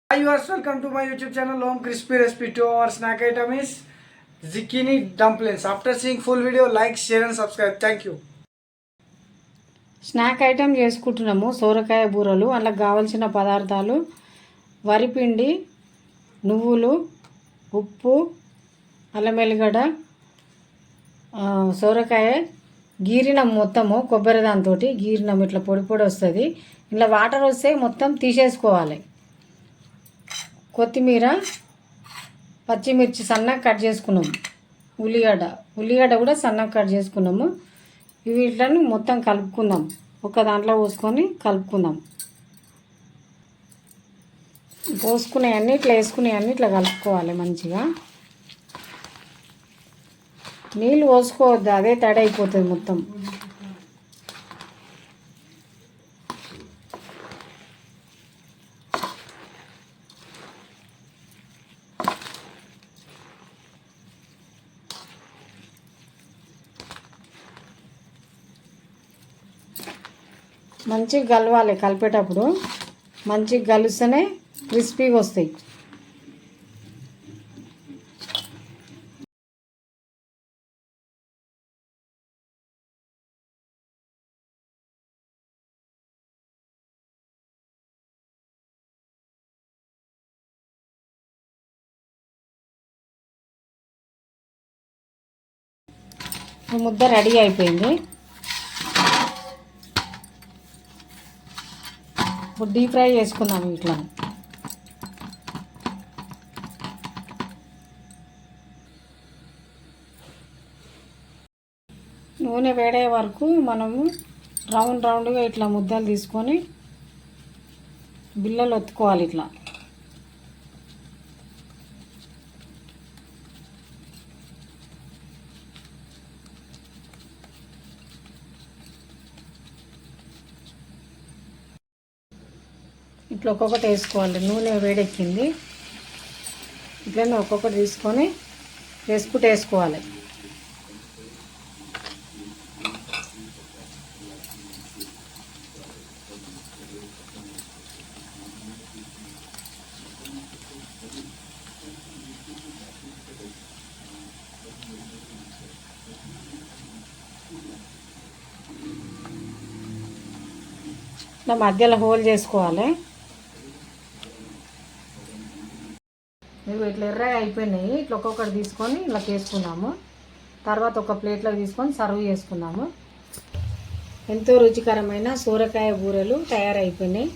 Hi viewers, welcome to my YouTube channel Home Crispy Recipe. To our snack item is zucchini dumplings. After seeing full video, like, share and subscribe. Thank you. Snack item చేసుకుంటున్నాము. సోరకాయ బూరలు. అందులోకి కావాల్సిన పదార్థాలు వరిపిండి, నువ్వులు, ఉప్పు, అల్లం ఎల్లిగడ్డ, సోరకాయ గీరినం మొత్తము కొబ్బరి దాంతో గీరినం ఇట్లా పొడి పొడి వస్తుంది. ఇలా వాటర్ వస్తే మొత్తం తీసేసుకోవాలి. కొత్తిమీర, పచ్చిమిర్చి సన్నగా కట్ చేసుకున్నాము. ఉల్లిగడ్డ కూడా సన్నగా కట్ చేసుకున్నాము. వీటిని మొత్తం కలుపుకుందాం. ఒక దాంట్లో పోసుకొని కలుపుకుందాం. పోసుకునేవన్నీ ఇట్లా వేసుకునేవన్నీ ఇట్లా కలుపుకోవాలి మంచిగా. నీళ్ళు పోసుకోవద్దు, అదే తడి అయిపోతుంది మొత్తం. మంచిగా కలవాలి. కలిపేటప్పుడు మంచిగా కలిస్తేనే క్రిస్పీగా వస్తాయి. ముద్ద రెడీ అయిపోయింది. ఇప్పుడు డీప్ ఫ్రై చేసుకుందాము. ఇట్లా నూనె వేడే వరకు మనము రౌండ్గా ఇట్లా ముద్దలు తీసుకొని బిళ్ళలు ఒత్తుకోవాలి. ఇట్లా ఇట్లా ఒక్కొక్కటి వేసుకోవాలి. నూనె వేడెక్కింది. ఇట్లనే ఒక్కొక్కటి తీసుకొని వేసుకోవాలి. ఇట్లా మధ్యలో హోల్ చేసుకోవాలి. ఇవి ఇట్లా ఎర్రగా అయిపోయినాయి. ఇట్లా ఒక్కొక్కటి తీసుకొని ఇలా వేసుకున్నాము. తర్వాత ఒక ప్లేట్లో తీసుకొని సర్వ్ చేసుకున్నాము. ఎంతో రుచికరమైన సోరకాయ బూరెలు తయారైపోయినాయి.